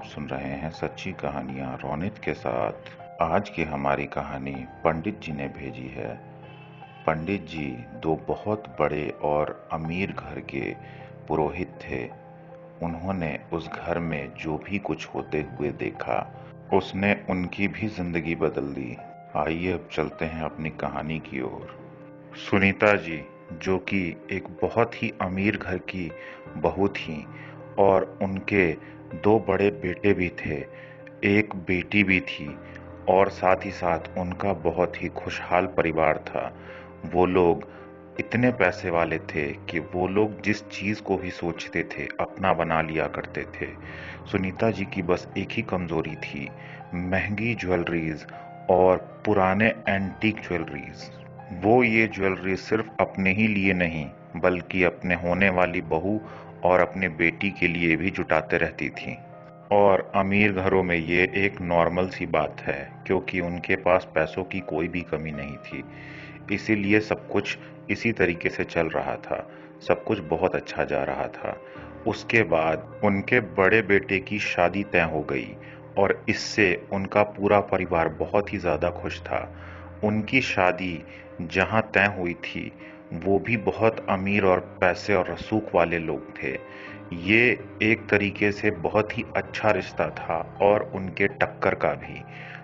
सुन रहे हैं सच्ची कहानियाँ रोनित के साथ। आज की हमारी कहानी पंडित जी ने भेजी है। पंडित जी दो बहुत बड़े और अमीर घर के पुरोहित थे। उन्होंने उस घर में जो भी कुछ होते हुए देखा, उसने उनकी भी जिंदगी बदल दी। आइए अब चलते हैं अपनी कहानी की ओर। सुनीता जी, जो कि एक बहुत ही अमीर घर की बहू थीं और उनके दो बड़े बेटे भी थे, एक बेटी भी थी और साथ ही साथ उनका बहुत ही खुशहाल परिवार था। वो लोग इतने पैसे वाले थे कि वो लोग जिस चीज़ को भी सोचते थे अपना बना लिया करते थे। सुनीता जी की बस एक ही कमज़ोरी थी, महंगी ज्वेलरीज और पुराने एंटीक ज्वेलरीज। वो ये ज्वेलरी सिर्फ अपने ही लिए नहीं बल्कि अपने होने वाली बहू और अपने बेटी के लिए भी जुटाते रहती थी। और अमीर घरों में ये एक नॉर्मल सी बात है, क्योंकि उनके पास पैसों की कोई भी कमी नहीं थी। इसीलिए सब कुछ इसी तरीके से चल रहा था, सब कुछ बहुत अच्छा जा रहा था। उसके बाद उनके बड़े बेटे की शादी तय हो गई और इससे उनका पूरा परिवार बहुत ही ज़्यादा खुश था। उनकी शादी जहाँ तय हुई थी, वो भी बहुत अमीर और पैसे और रसूख वाले लोग थे। ये एक तरीके से बहुत ही अच्छा रिश्ता था और उनके टक्कर का भी।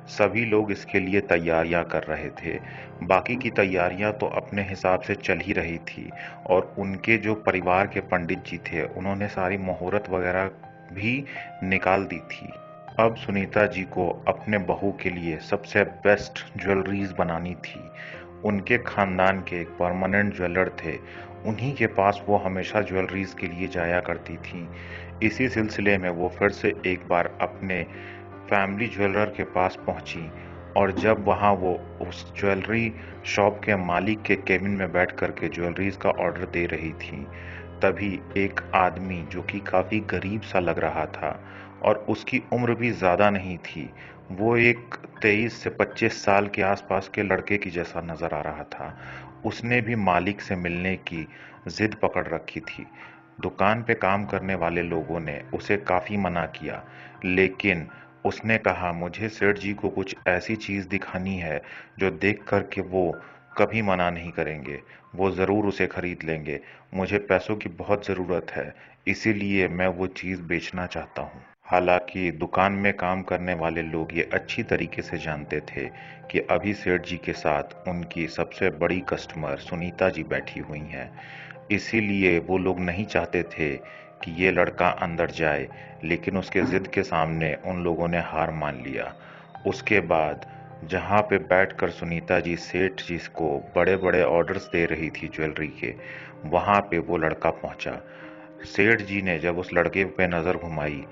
सभी लोग इसके लिए तैयारियां कर रहे थे। बाकी की तैयारियां तो अपने हिसाब से चल ही रही थी और उनके जो परिवार के पंडित जी थे, उन्होंने सारी मुहूर्त वगैरह भी निकाल दी थी। अब सुनीता जी को अपने बहू के लिए सबसे बेस्ट ज्वेलरीज बनानी थी। उनके खानदान के एक परमानेंट ज्वेलर थे, उन्हीं के पास वो हमेशा ज्वेलरीज के लिए जाया करती थी। इसी सिलसिले में वो फिर से एक बार अपने फैमिली ज्वेलर के पास पहुंची और जब वहां वो उस ज्वेलरी शॉप के मालिक के केबिन में बैठ कर के ज्वेलरीज का ऑर्डर दे रही थी, तभी एक आदमी जो कि काफी गरीब सा लग रहा था और उसकी उम्र भी ज्यादा नहीं थी, वो एक 23 से 25 साल के आसपास के लड़के की जैसा नजर आ रहा था। उसने भी मालिक से मिलने की जिद पकड़ रखी थी। दुकान पे काम करने वाले लोगों ने उसे काफी मना किया, लेकिन उसने कहा मुझे सेठ जी को कुछ ऐसी चीज दिखानी है जो देख कर के वो कभी मना नहीं करेंगे, वो जरूर उसे खरीद लेंगे। मुझे पैसों की बहुत जरूरत है, इसीलिए मैं वो चीज बेचना चाहता हूँ। हालांकि दुकान में काम करने वाले लोग ये अच्छी तरीके से जानते थे कि अभी सेठ जी के साथ उनकी सबसे बड़ी कस्टमर सुनीता जी बैठी हुई हैं। इसीलिए वो लोग नहीं चाहते थे कि ये लड़का अंदर जाए, लेकिन उसके जिद के सामने उन लोगों ने हार मान लिया। उसके बाद जहाँ पे बैठकर सुनीता जी सेठ जी को बड़े बड़े ऑर्डर्स दे रही थी ज्वेलरी के, वहाँ पे वो लड़का पहुँचा। सेठ जी ने जब उस लड़के पे नज़र घुमाई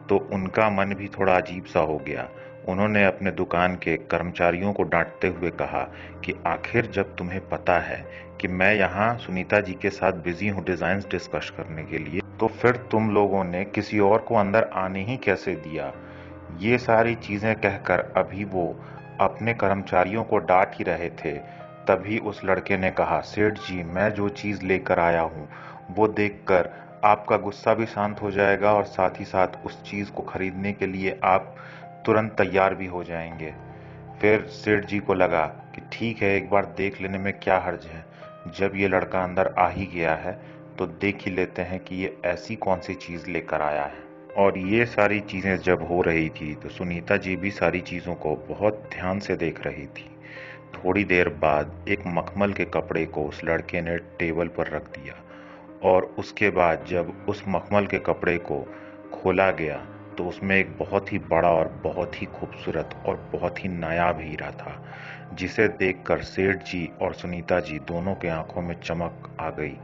तो उनका मन भी थोड़ा अजीब सा हो गया। उन्होंने अपने दुकान के कर्मचारियों को डांटते हुए कहा कि आखिर जब तुम्हें पता है कि मैं यहाँ सुनीता जी के साथ बिजी हूँ डिजाइन डिस्कस करने के लिए, तो फिर तुम लोगों ने किसी और को अंदर आने ही कैसे दिया। ये सारी चीजें कहकर अभी वो अपने कर्मचारियों को डांट ही रहे थे, तभी उस लड़के ने कहा सेठ जी, मैं जो चीज लेकर आया हूँ वो देखकर आपका गुस्सा भी शांत हो जाएगा और साथ ही साथ उस चीज को खरीदने के लिए आप तुरंत तैयार भी हो जाएंगे। फिर सेठ जी को लगा कि ठीक है, एक बार देख लेने में क्या हर्ज है। जब ये लड़का अंदर आ ही गया है तो देख ही लेते हैं कि ये ऐसी कौन सी चीज लेकर आया है। और ये सारी चीजें जब हो रही थी तो सुनीता जी भी सारी चीजों को बहुत ध्यान से देख रही थी। थोड़ी देर बाद एक मखमल के कपड़े को उस लड़के ने टेबल पर रख दिया और उसके बाद जब उस मखमल के कपड़े को खोला गया तो उसमें एक बहुत ही बड़ा और बहुत ही खूबसूरत और बहुत ही नायाब हीरा था, जिसे देखकर सेठ जी और सुनीता जी दोनों के आंखों में चमक आ गई।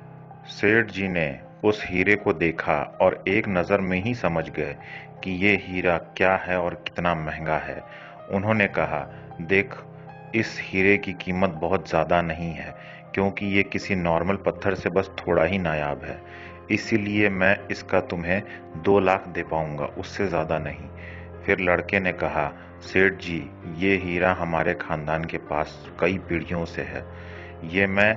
सेठ जी ने उस हीरे को देखा और एक नज़र में ही समझ गए कि ये हीरा क्या है और कितना महंगा है। उन्होंने कहा, देख, इस हीरे की कीमत बहुत ज़्यादा नहीं है, क्योंकि ये किसी नॉर्मल पत्थर से बस थोड़ा ही नायाब है। इसीलिए मैं इसका तुम्हें 2 लाख दे पाऊंगा, उससे ज़्यादा नहीं। फिर लड़के ने कहा, सेठ जी, ये हीरा हमारे खानदान के पास कई पीढ़ियों से है। ये मैं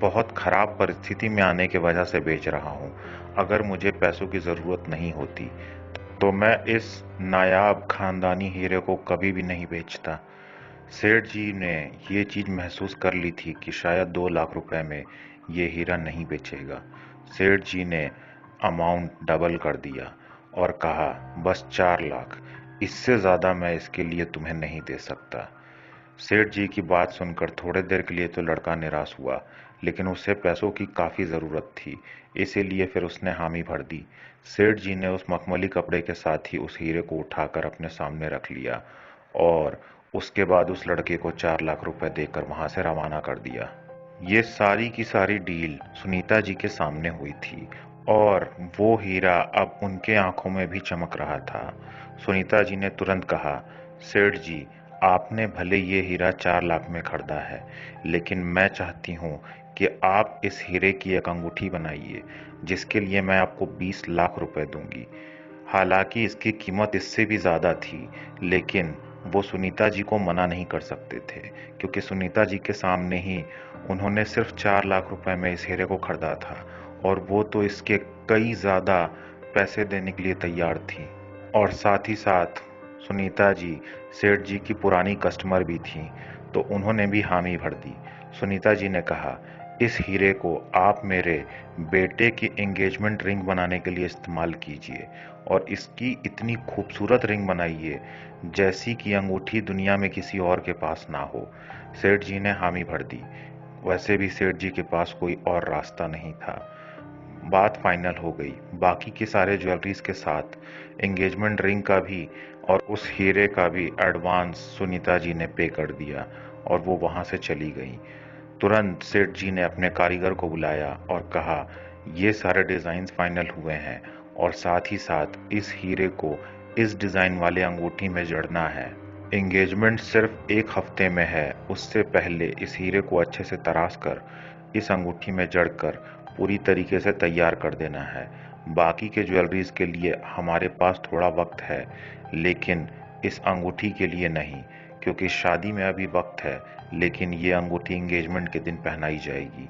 बहुत खराब परिस्थिति में आने की वजह से बेच रहा हूँ। अगर मुझे पैसों की ज़रूरत नहीं होती तो मैं इस नायाब खानदानी हीरे को कभी भी नहीं बेचता। सेठ जी ने ये चीज महसूस कर ली थी कि शायद 2 लाख रुपए में ये हीरा नहीं बेचेगा। सेठ जी ने अमाउंट डबल कर दिया और कहा, बस 4 लाख, इससे ज्यादा मैं इसके लिए तुम्हें नहीं दे सकता। सेठ जी की बात सुनकर थोड़े देर के लिए तो लड़का निराश हुआ, लेकिन उसे पैसों की काफी जरूरत थी, इसीलिए फिर उसने हामी भर दी। सेठ जी ने उस मखमली कपड़े के साथ ही उस हीरे को उठाकर अपने सामने रख लिया और उसके बाद उस लड़के को 4 लाख रुपए देकर वहां से रवाना कर दिया। ये सारी की सारी डील सुनीता जी के सामने हुई थी और वो हीरा अब उनके आंखों में भी चमक रहा था। सुनीता जी ने तुरंत कहा, सेठ जी, आपने भले ये हीरा 4 लाख में खरीदा है, लेकिन मैं चाहती हूँ कि आप इस हीरे की एक अंगूठी बनाइए, जिसके लिए मैं आपको 20 लाख रुपए दूंगी। हालांकि इसकी कीमत इससे भी ज्यादा थी, लेकिन वो सुनीता जी को मना नहीं कर सकते थे, क्योंकि सुनीता जी के सामने ही उन्होंने सिर्फ 4 लाख रुपए में इस हीरे को खरीदा था और वो तो इसके कई ज्यादा पैसे देने के लिए तैयार थी। और साथ ही साथ सुनीता जी सेठ जी की पुरानी कस्टमर भी थी, तो उन्होंने भी हामी भर दी। सुनीता जी ने कहा, इस हीरे को आप मेरे बेटे की एंगेजमेंट रिंग बनाने के लिए इस्तेमाल कीजिए और इसकी इतनी खूबसूरत रिंग बनाइए जैसी कि अंगूठी दुनिया में किसी और के पास ना हो। सेठ जी ने हामी भर दी। वैसे भी सेठ जी के पास कोई और रास्ता नहीं था। बात फाइनल हो गई। बाकी के सारे ज्वेलरीज के साथ एंगेजमेंट रिंग का भी और उस हीरे का भी एडवांस सुनीता जी ने पे कर दिया और वो वहां से चली गई। तुरंत सेठ जी ने अपने कारीगर को बुलाया और कहा, ये सारे डिजाइन फाइनल हुए हैं और साथ ही साथ इस हीरे को इस डिजाइन वाले अंगूठी में जड़ना है। एंगेजमेंट सिर्फ 1 हफ्ते में है, उससे पहले इस हीरे को अच्छे से तराश कर इस अंगूठी में जड़कर पूरी तरीके से तैयार कर देना है। बाकी के ज्वेलरीज के लिए हमारे पास थोड़ा वक्त है, लेकिन इस अंगूठी के लिए नहीं, क्योंकि शादी में अभी वक्त है, लेकिन ये अंगूठी एंगेजमेंट के दिन पहनाई जाएगी।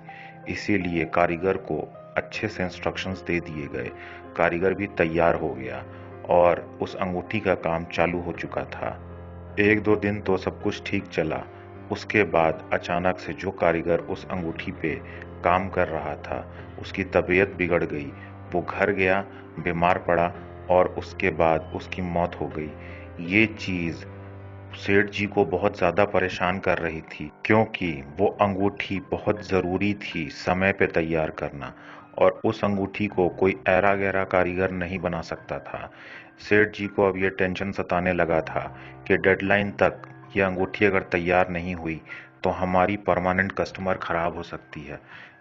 इसीलिए कारीगर को अच्छे से इंस्ट्रक्शंस दे दिए गए। कारीगर भी तैयार हो गया और उस अंगूठी का काम चालू हो चुका था। 1-2 दिन तो सब कुछ ठीक चला। उसके बाद अचानक से जो कारीगर उस अंगूठी पे काम कर रहा था, उसकी तबीयत बिगड़ गई। वो घर गया, बीमार पड़ा और उसके बाद उसकी मौत हो गई। ये चीज सेठ जी को बहुत ज्यादा परेशान कर रही थी, क्योंकि वो अंगूठी बहुत जरूरी थी समय पे तैयार करना और उस अंगूठी को कोई ऐरा गैरा कारीगर नहीं बना सकता था। सेठ जी को अब ये टेंशन सताने लगा था कि डेडलाइन तक ये अंगूठी अगर तैयार नहीं हुई तो हमारी परमानेंट कस्टमर खराब हो सकती है।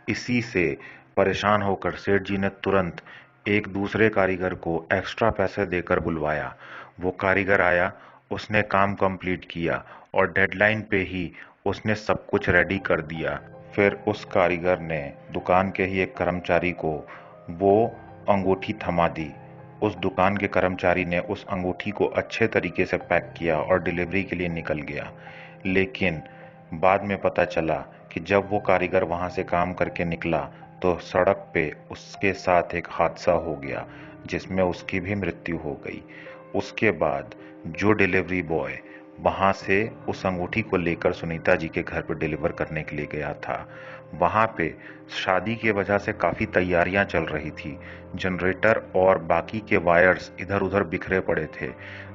इसी से परेशान होकर सेठ जी ने तुरंत एक दूसरे कारीगर को एक्स्ट्रा पैसे देकर बुलवाया। वो कारीगर आया, उसने काम कंप्लीट किया और डेडलाइन पे ही उसने सब कुछ रेडी कर दिया। फिर उस कारीगर ने दुकान के ही एक कर्मचारी को वो अंगूठी थमा दी। उस दुकान के कर्मचारी ने उस अंगूठी को अच्छे तरीके से पैक किया और डिलीवरी के लिए निकल गया। लेकिन बाद में पता चला कि जब वो कारीगर वहां से काम करके निकला तो सड़क पे उसके साथ एक हादसा हो गया, जिसमें उसकी भी मृत्यु हो गई। उसके बाद जो डिलीवरी बॉय वहां से उस अंगूठी को लेकर सुनीता जी के घर पर डिलीवर करने के लिए गया था, वहां पे शादी की वजह से काफी तैयारियां चल रही थी। जनरेटर और बाकी के वायर्स इधर उधर बिखरे पड़े थे।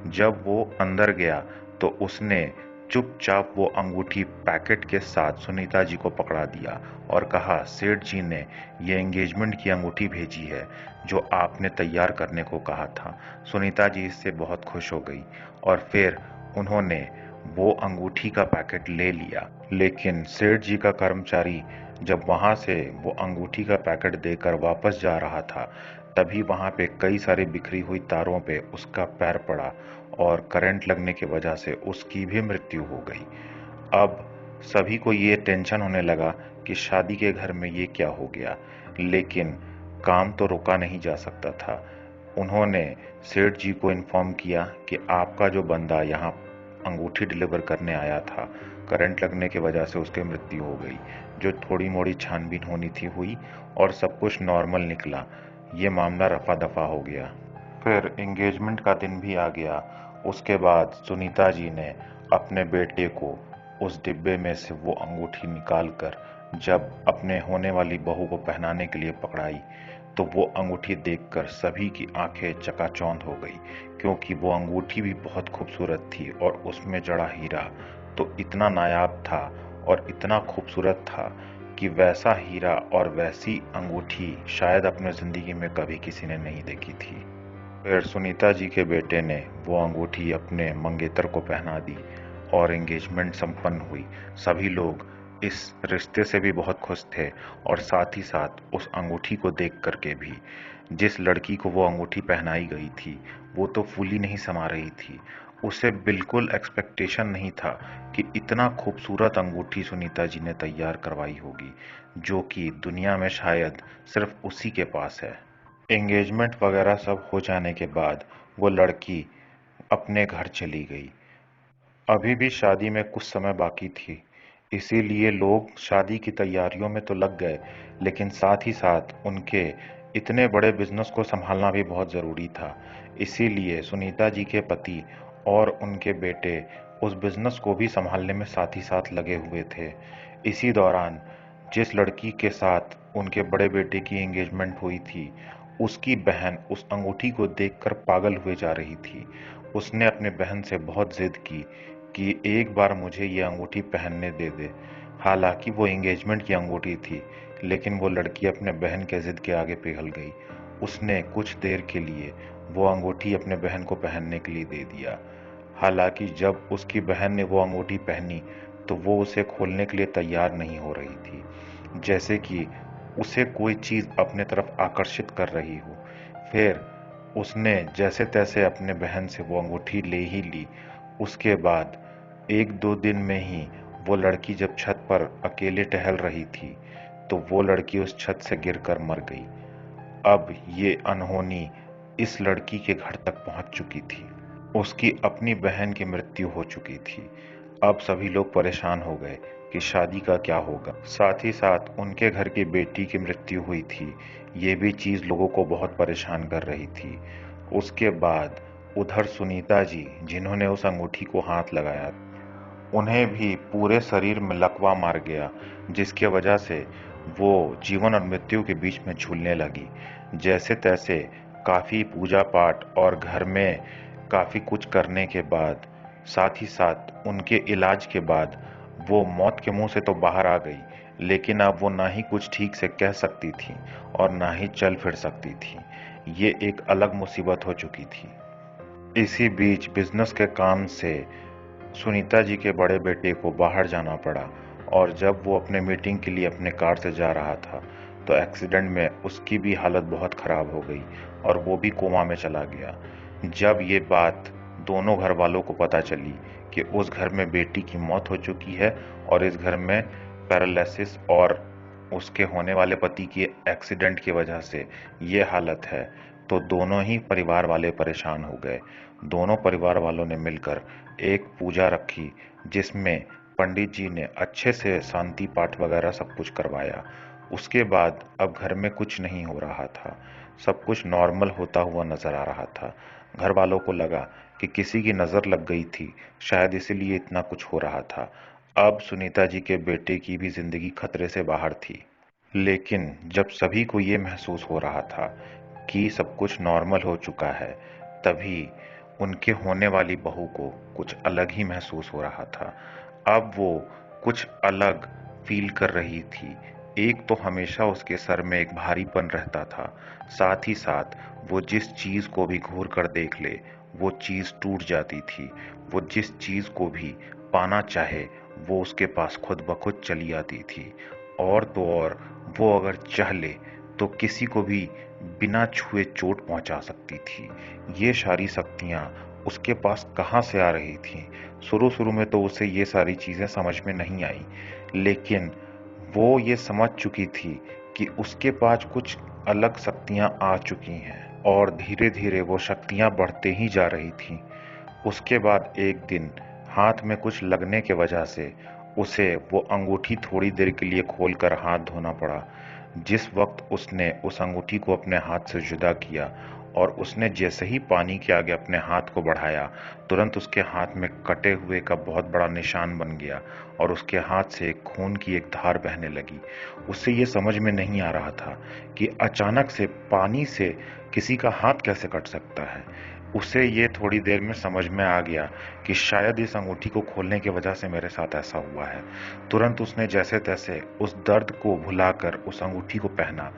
जब वो अंदर गया तो उसने चुपचाप वो अंगूठी पैकेट के साथ सुनीता जी को पकड़ा दिया और कहा, सेठ जी ने ये एंगेजमेंट की अंगूठी भेजी है जो आपने तैयार करने को कहा था। सुनीता जी इससे बहुत खुश हो गई और फिर उन्होंने वो अंगूठी का पैकेट ले लिया। लेकिन सेठ जी का कर्मचारी जब वहां से वो अंगूठी का पैकेट देकर वापस जा रहा था, तभी वहां पे कई सारे बिखरी हुई तारों पे उसका पैर पड़ा और करंट लगने की वजह से उसकी भी मृत्यु हो गई। अब सभी को ये टेंशन होने लगा कि शादी के घर में ये क्या हो गया, लेकिन काम तो रोका नहीं जा सकता था। उन्होंने सेठ जी को इन्फॉर्म किया कि आपका जो बंदा यहाँ अंगूठी डिलीवर करने आया था, करंट लगने की वजह से उसकी मृत्यु हो गई। जो थोड़ी मोड़ी छानबीन होनी थी हुई और सब कुछ नॉर्मल निकला। ये मामला रफा दफा हो गया। फिर एंगेजमेंट का दिन भी आ गया। उसके बाद सुनीता जी ने अपने बेटे को उस डिब्बे में से वो अंगूठी निकालकर जब अपने होने वाली बहू को पहनाने के लिए पकड़ाई, तो वो अंगूठी देखकर सभी की आंखें चकाचौंध हो गई, क्योंकि वो अंगूठी भी बहुत खूबसूरत थी और उसमें जड़ा हीरा तो इतना नायाब था और इतना खूबसूरत था कि वैसा हीरा और वैसी अंगूठी शायद अपने जिंदगी में कभी किसी ने नहीं देखी थी। फिर सुनीता जी के बेटे ने वो अंगूठी अपने मंगेतर को पहना दी और एंगेजमेंट संपन्न हुई। सभी लोग इस रिश्ते से भी बहुत खुश थे और साथ ही साथ उस अंगूठी को देख करके भी। जिस लड़की को वो अंगूठी पहनाई गई थी, वो तो फूली नहीं समा रही थी। उसे बिल्कुल एक्सपेक्टेशन नहीं था कि इतना खूबसूरत अंगूठी सुनीता जी ने तैयार करवाई होगी, जो कि दुनिया में शायद सिर्फ उसी के पास है। एंगेजमेंट वगैरह सब हो जाने के बाद वो लड़की अपने घर चली गई। अभी भी शादी में कुछ समय बाकी थी, इसीलिए लोग शादी की तैयारियों में तो लग गए, लेकिन साथ ही साथ उनके इतने बड़े बिजनेस को संभालना भी बहुत ज़रूरी था। इसीलिए सुनीता जी के पति और उनके बेटे उस बिजनेस को भी संभालने में साथ ही साथ लगे हुए थे। इसी दौरान जिस लड़की के साथ उनके बड़े बेटे की एंगेजमेंट हुई थी, उसकी बहन उस अंगूठी को देखकर पागल हुए जा रही थी। उसने अपने बहन से बहुत जिद की कि एक बार मुझे ये अंगूठी पहनने दे दे। हालांकि वो एंगेजमेंट की अंगूठी थी, लेकिन वो लड़की अपने बहन के जिद के आगे पिघल गई। उसने कुछ देर के लिए वो अंगूठी अपने बहन को पहनने के लिए दे दिया। हालांकि जब उसकी बहन ने वो अंगूठी पहनी, तो वो उसे खोलने के लिए तैयार नहीं हो रही थी, जैसे कि उसे कोई चीज अपने तरफ आकर्षित कर रही हो। फिर उसने जैसे तैसे अपने बहन से वो अंगूठी ले ही ली। उसके बाद एक दो दिन में ही वो लड़की जब छत पर अकेले टहल रही थी, तो वो लड़की उस छत से गिरकर मर गई। अब ये अनहोनी इस लड़की के घर तक पहुंच चुकी थी। उसकी अपनी बहन की मृत्यु हो चुकी थी। अब सभी लोग परेशान हो गए कि शादी का क्या होगा। साथ ही साथ उनके घर की बेटी की मृत्यु हुई थी। ये भी चीज लोगों को बहुत परेशान कर रही थी। उसके बाद उधर सुनीता जी, जिन्होंने उस अंगूठी को हाथ लगाया, उन्हें भी पूरे शरीर में लकवा मार गया, जिसके वजह से वो जीवन और मृत्यु के बीच में झूलने लगी। जैसे तैसे काफी पूजा पाठ और घर में काफी कुछ करने के बाद, साथ ही साथ उनके इलाज के बाद वो मौत के मुंह से तो बाहर आ गई, लेकिन अब वो ना ही कुछ ठीक से कह सकती थी और ना ही चल फिर सकती थी। ये एक अलग मुसीबत हो चुकी थी। इसी बीच बिजनेस के काम से सुनीता जी के बड़े बेटे को बाहर जाना पड़ा, और जब वो अपने मीटिंग के लिए अपने कार से जा रहा था, तो एक्सीडेंट में उसकी भी हालत बहुत खराब हो गई और वो भी कोमा में चला गया। जब ये बात दोनों घर वालों को पता चली कि उस घर में बेटी की मौत हो चुकी है और इस घर में पैरालिसिस और उसके होने वाले पति की एक्सीडेंट की वजह से ये हालत है, तो दोनों ही परिवार वाले परेशान हो गए। दोनों परिवार वालों ने मिलकर एक पूजा रखी, जिसमें पंडित जी ने अच्छे से शांति पाठ वगैरह सब कुछ करवाया। उसके बाद अब घर में कुछ नहीं हो रहा था, सब कुछ नॉर्मल होता हुआ नजर आ रहा था। घर वालों को लगा कि किसी की नजर लग गई थी, शायद इसीलिए इतना कुछ हो रहा था। अब सुनीता जी के बेटे की भी जिंदगी खतरे से बाहर थी। लेकिन जब सभी को ये महसूस हो रहा था कि सब कुछ नॉर्मल हो चुका है, तभी उनके होने वाली बहू को कुछ अलग ही महसूस हो रहा था। अब वो कुछ अलग फील कर रही थी। एक तो हमेशा उसके सर में एक भारीपन रहता था, साथ ही साथ वो जिस चीज को भी घूर कर देख ले, वो चीज टूट जाती थी। वो जिस चीज को भी पाना चाहे, वो उसके पास खुद ब खुद चली आती थी। और तो और वो अगर चाह ले तो किसी को भी बिना छुए चोट पहुंचा सकती थी। ये सारी शक्तियां उसके पास कहां से आ रही थीं? शुरू शुरू में तो उसे ये सारी चीजें समझ में नहीं आई, लेकिन वो ये समझ चुकी थी कि उसके पास कुछ अलग शक्तियां आ चुकी हैं और धीरे धीरे वो शक्तियां बढ़ते ही जा रही थीं। उसके बाद एक दिन हाथ में कुछ लगने के वजह से उसे वो अंगूठी थोड़ी देर के लिए खोलकर हाथ धोना पड़ा। जिस वक्त उसने उस अंगूठी को अपने हाथ से जुदा किया और उसने जैसे ही पानी के आगे अपने हाथ को बढ़ाया, तुरंत उसके हाथ में कटे हुए का बहुत बड़ा निशान बन गया और उसके हाथ से खून की एक धार बहने लगी। उसे ये समझ में नहीं आ रहा था कि अचानक से पानी से किसी का हाथ कैसे कट सकता है। उसे ये थोड़ी देर में समझ में आ गया कि शायद इस अंगूठी को खोलने की वजह से मेरे साथ ऐसा हुआ है। तुरंत उसने जैसे तैसे उस दर्द को भुलाकर उस अंगूठी को पहना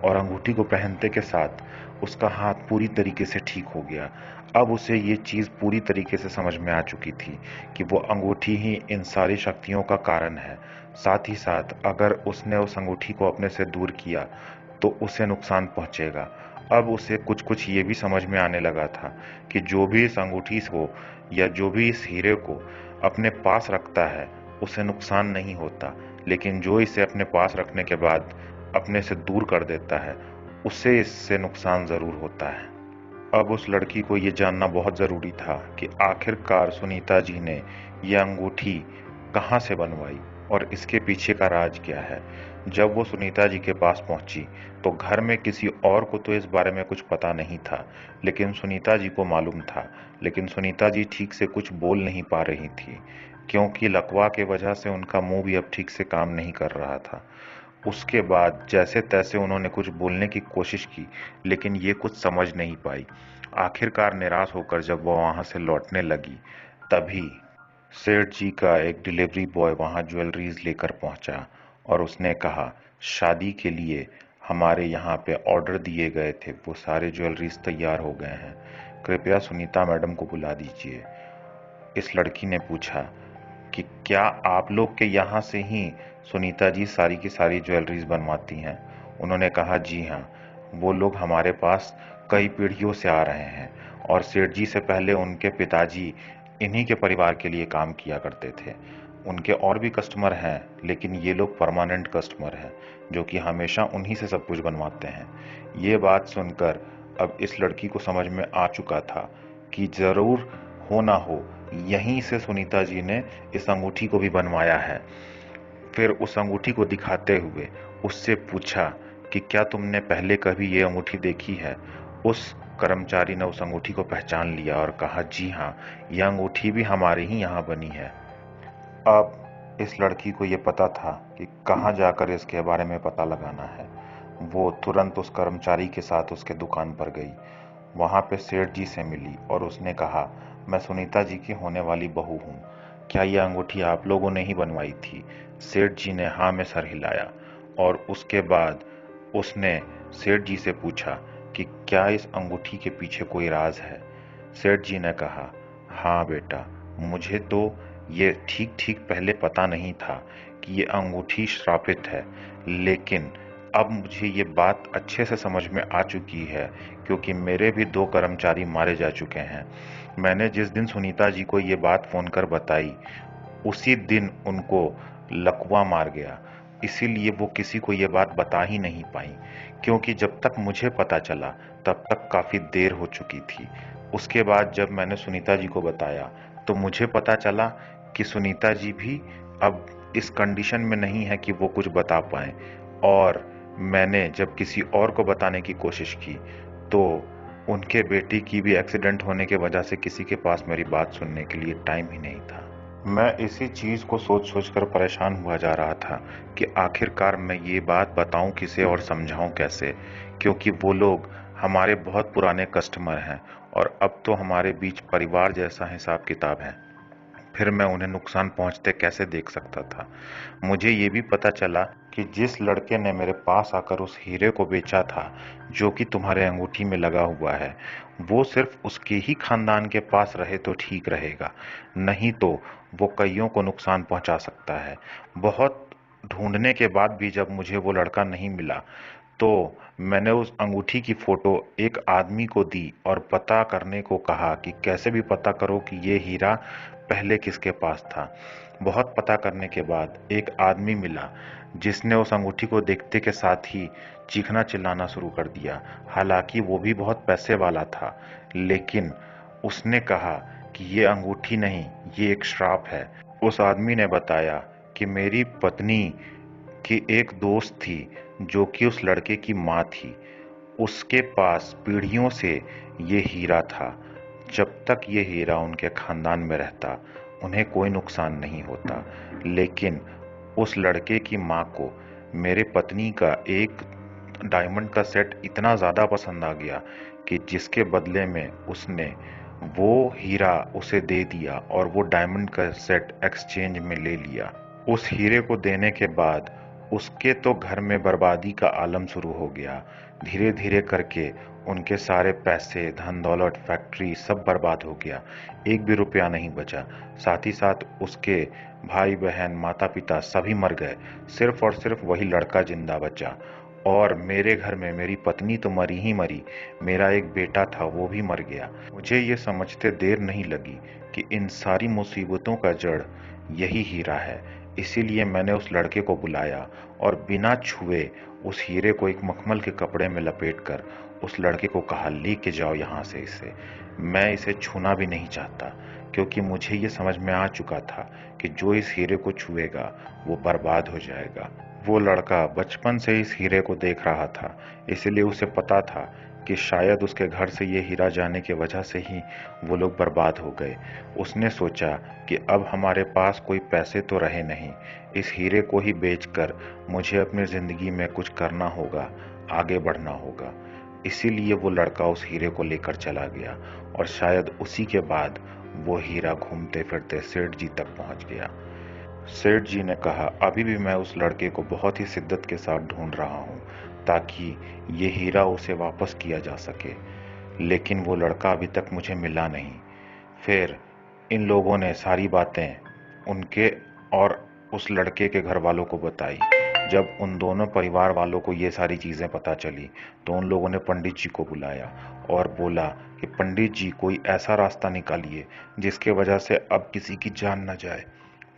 और अंगूठी को पहनते के साथ उसका हाथ पूरी तरीके से ठीक हो गया। अब उसे ये चीज़ पूरी तरीके से समझ में आ चुकी थी कि वो अंगूठी ही इन सारी शक्तियों का कारण है। साथ ही साथ अगर उसने उस अंगूठी को अपने से दूर किया तो उसे नुकसान पहुंचेगा। अब उसे कुछ कुछ ये भी समझ में आने लगा था कि जो भी इस अंगूठी को या जो भी इस हीरे को अपने पास रखता है उसे नुकसान नहीं होता, लेकिन जो इसे अपने पास रखने के बाद अपने से दूर कर देता है उसे इससे नुकसान जरूर होता है। अब उस लड़की को ये जानना बहुत जरूरी था कि आखिरकार सुनीता जी ने यह अंगूठी कहाँ से बनवाई और इसके पीछे का राज क्या है। जब वो सुनीता जी के पास पहुंची तो घर में किसी और को तो इस बारे में कुछ पता नहीं था, लेकिन सुनीता जी को मालूम था। लेकिन सुनीता जी ठीक से कुछ बोल नहीं पा रही थी, क्योंकि लकवा के वजह से उनका मुंह भी अब ठीक से काम नहीं कर रहा था। उसके बाद जैसे तैसे उन्होंने कुछ बोलने की कोशिश की, लेकिन ये कुछ समझ नहीं पाई। आखिरकार निराश होकर जब वो वहां से लौटने लगी, तभी सेठ जी का एक डिलीवरी बॉय वहां ज्वेलरीज लेकर पहुंचा और उसने कहा, शादी के लिए हमारे यहाँ पे ऑर्डर दिए गए थे, वो सारे ज्वेलरीज तैयार हो गए हैं, कृपया सुनीता मैडम को बुला दीजिए। इस लड़की ने पूछा कि क्या आप लोग के यहाँ से ही सुनीता जी सारी की सारी ज्वेलरीज बनवाती हैं? उन्होंने कहा, जी हाँ, वो लोग हमारे पास कई पीढ़ियों से आ रहे हैं और सेठ जी से पहले उनके पिताजी इन्हीं के परिवार के लिए काम किया करते थे। उनके और भी कस्टमर हैं, लेकिन ये लोग परमानेंट कस्टमर हैं जो कि हमेशा उन्हीं से सब कुछ बनवाते हैं। ये बात सुनकर अब इस लड़की को समझ में आ चुका था कि जरूर हो ना हो यहीं से सुनीता जी ने इस अंगूठी को भी बनवाया है। फिर उस अंगूठी को दिखाते हुए उससे पूछा कि क्या तुमने पहले कभी ये अंगूठी देखी है? उस कर्मचारी ने उस अंगूठी को पहचान लिया और कहा, जी हाँ, यह अंगूठी भी हमारे ही यहाँ बनी है। अब इस लड़की को ये पता था कि कहाँ जाकर इसके बारे में पता लगाना है। वो तुरंत उस कर्मचारी के साथ उसके दुकान पर गई। वहां पे सेठ जी से मिली और उसने कहा, मैं सुनीता जी की होने वाली बहू हूँ, क्या यह अंगूठी आप लोगों ने ही बनवाई थी? सेठ जी ने हाँ में सर हिलाया और उसके बाद उसने सेठ जी से पूछा कि क्या इस अंगूठी के पीछे कोई राज है? सेठ जी ने कहा, हाँ बेटा, मुझे तो ये ठीक ठीक पहले पता नहीं था कि ये अंगूठी श्रापित है, लेकिन अब मुझे ये बात अच्छे से समझ में आ चुकी है, क्योंकि मेरे भी 2 कर्मचारी मारे जा चुके हैं। मैंने जिस दिन सुनीता जी को ये बात फोन कर बताई, उसी दिन उनको लकवा मार गया। इसीलिए वो किसी को ये बात बता ही नहीं पाई, क्योंकि जब तक मुझे पता चला तब तक काफी देर हो चुकी थी। उसके बाद जब मैंने सुनीता जी को बताया तो मुझे पता चला कि सुनीता जी भी अब इस कंडीशन में नहीं है कि वो कुछ बता पाए, और मैंने जब किसी और को बताने की कोशिश की तो उनके बेटी की भी एक्सीडेंट होने के वजह से किसी के पास मेरी बात सुनने के लिए टाइम ही नहीं था। मैं इसी चीज को सोच सोच कर परेशान हुआ जा रहा था कि आखिरकार मैं ये बात बताऊं किसे और समझाऊं कैसे, क्योंकि वो लोग हमारे बहुत पुराने कस्टमर हैं और अब तो हमारे बीच परिवार जैसा हिसाब किताब है। फिर मैं उन्हें नुकसान पहुंचते कैसे देख सकता था। मुझे ये भी पता चला कि जिस लड़के ने मेरे पास आकर उस हीरे को बेचा था जो कि तुम्हारे अंगूठी में लगा हुआ है, वो सिर्फ उसके ही खानदान के पास रहे तो ठीक रहेगा, नहीं तो वो कईयों को नुकसान पहुंचा सकता है। बहुत ढूंढने के बाद भी जब मुझे वो लड़का नहीं मिला तो मैंने उस अंगूठी की फोटो एक आदमी को दी और पता करने को कहा कि कैसे भी पता करो कि ये हीरा पहले किसके पास था। बहुत पता करने के बाद एक आदमी मिला जिसने उस अंगूठी को देखते के साथ ही चीखना चिल्लाना शुरू कर दिया। हालांकि वो भी बहुत पैसे वाला था, लेकिन उसने कहा कि ये अंगूठी नहीं, ये एक श्राप है। उस आदमी ने बताया कि मेरी पत्नी की एक दोस्त थी जो कि उस लड़के की माँ थी। उसके पास पीढ़ियों से ये हीरा था। जब तक ये हीरा उनके खानदान में रहता, उन्हें कोई नुकसान नहीं होता। लेकिन उस लड़के की माँ को मेरे पत्नी का एक डायमंड का सेट इतना ज़्यादा पसंद आ गया कि जिसके बदले में उसने वो हीरा उसे दे दिया और वो डायमंड का सेट एक्सचेंज में ले लिया। उस हीरे को देने के बाद उसके तो घर में बर्बादी का आलम शुरू हो गया। धीरे धीरे करके उनके सारे पैसे, धन दौलत, फैक्ट्री सब बर्बाद हो गया। एक भी रुपया नहीं बचा। साथ ही साथ उसके भाई बहन, माता पिता सभी मर गए। सिर्फ और सिर्फ वही लड़का जिंदा बचा। और मेरे घर में मेरी पत्नी तो मरी ही मरी, मेरा एक बेटा था वो भी मर गया। मुझे ये समझते देर नहीं लगी कि इन सारी मुसीबतों का जड़ यही हीरा है। इसीलिए मैंने उस लड़के को बुलाया और बिना छुए उस हीरे को एक मखमल के कपड़े में लपेटकर उस लड़के को कहा, लेके जाओ यहाँ से इसे। मैं इसे छूना भी नहीं चाहता, क्योंकि मुझे ये समझ में आ चुका था कि जो इस हीरे को छुएगा वो बर्बाद हो जाएगा। वो लड़का बचपन से इस हीरे को देख रहा था, इसलिए उसे पता था कि शायद उसके घर से ये हीरा जाने की वजह से ही वो लोग बर्बाद हो गए। उसने सोचा कि अब हमारे पास कोई पैसे तो रहे नहीं, इस हीरे को ही बेचकर मुझे अपनी ज़िंदगी में कुछ करना होगा, आगे बढ़ना होगा। इसीलिए वो लड़का उस हीरे को लेकर चला गया और शायद उसी के बाद वो हीरा घूमते फिरते सेठ जी तक पहुंच गया। सेठ जी ने कहा, अभी भी मैं उस लड़के को बहुत ही शिद्दत के साथ ढूंढ रहा हूं ताकि ये हीरा उसे वापस किया जा सके, लेकिन वो लड़का अभी तक मुझे मिला नहीं। फिर इन लोगों ने सारी बातें उनके और उस लड़के के घर वालों को बताई। जब उन दोनों परिवार वालों को ये सारी चीज़ें पता चली तो उन लोगों ने पंडित जी को बुलाया और बोला कि पंडित जी, कोई ऐसा रास्ता निकालिए जिसके वजह से अब किसी की जान न जाए।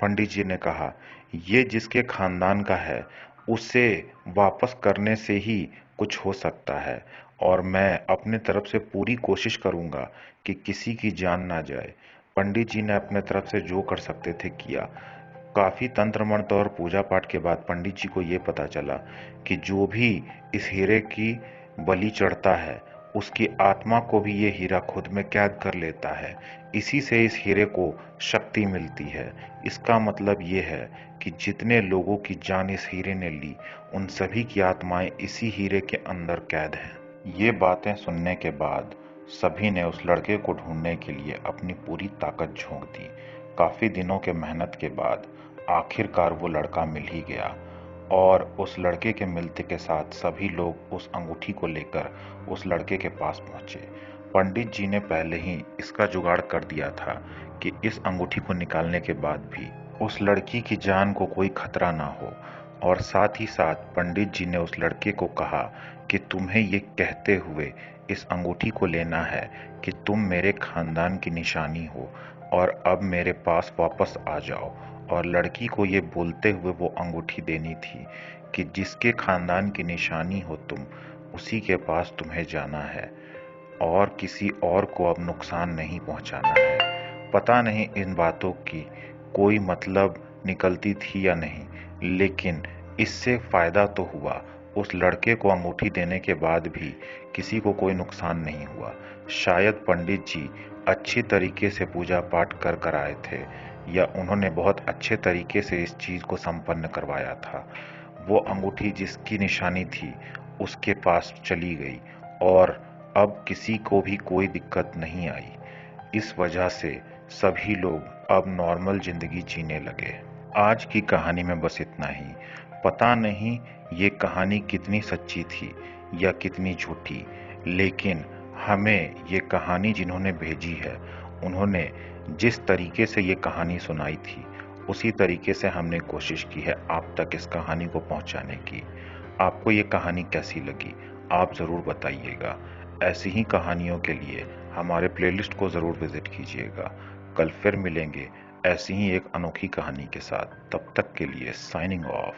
पंडित जी ने कहा, ये जिसके खानदान का है उसे वापस करने से ही कुछ हो सकता है, और मैं अपने तरफ से पूरी कोशिश करूंगा कि किसी की जान ना जाए। पंडित जी ने अपने तरफ से जो कर सकते थे किया। काफी तंत्र मंत्र और पूजा पाठ के बाद पंडित जी को ये पता चला कि जो भी इस हीरे की बलि चढ़ता है उसकी आत्मा को भी ये हीरा खुद में कैद कर लेता है। इसी से इस हीरे को शक्ति मिलती है। इसका मतलब ये है कि जितने लोगों की जान इस हीरे ने ली, उन सभी की आत्माएं इसी हीरे के अंदर कैद हैं। ये बातें सुनने के बाद सभी ने उस लड़के को ढूंढने के लिए अपनी पूरी ताकत झोंक दी। काफी दिनों के मेहनत के बाद आखिरकार वो लड़का मिल ही गया, और उस लड़के के मिलते के साथ सभी लोग उस अंगूठी को लेकर उस लड़के के पास पहुंचे। पंडित जी ने पहले ही इसका जुगाड़ कर दिया था कि इस अंगूठी को निकालने के बाद भी उस लड़की की जान को कोई खतरा ना हो। और साथ ही साथ पंडित जी ने उस लड़के को कहा कि तुम्हें ये कहते हुए इस अंगूठी को लेना है कि तुम मेरे खानदान की निशानी हो और अब मेरे पास वापस आ जाओ। और लड़की को ये बोलते हुए वो अंगूठी देनी थी कि जिसके खानदान की निशानी हो तुम, उसी के पास तुम्हें जाना है और किसी और को अब नुकसान नहीं पहुंचाना है। पता नहीं इन बातों की कोई मतलब निकलती थी या नहीं, लेकिन इससे फायदा तो हुआ। उस लड़के को अंगूठी देने के बाद भी किसी को कोई नुकसान नहीं हुआ। शायद पंडित जी अच्छी तरीके से पूजा पाठ कर आए थे, या उन्होंने बहुत अच्छे तरीके से इस चीज को संपन्न करवाया था। वो अंगूठी जिसकी निशानी थी उसके पास चली गई और अब किसी को भी कोई दिक्कत नहीं आई। इस वजह से सभी लोग अब नॉर्मल जिंदगी जीने लगे। आज की कहानी में बस इतना ही। पता नहीं ये कहानी कितनी सच्ची थी या कितनी झूठी, लेकिन हमें ये कहानी जिन्होंने भेजी है उन्होंने जिस तरीके से ये कहानी सुनाई थी उसी तरीके से हमने कोशिश की है आप तक इस कहानी को पहुंचाने की। आपको ये कहानी कैसी लगी आप ज़रूर बताइएगा। ऐसी ही कहानियों के लिए हमारे प्लेलिस्ट को ज़रूर विजिट कीजिएगा। कल फिर मिलेंगे ऐसी ही एक अनोखी कहानी के साथ। तब तक के लिए साइनिंग ऑफ।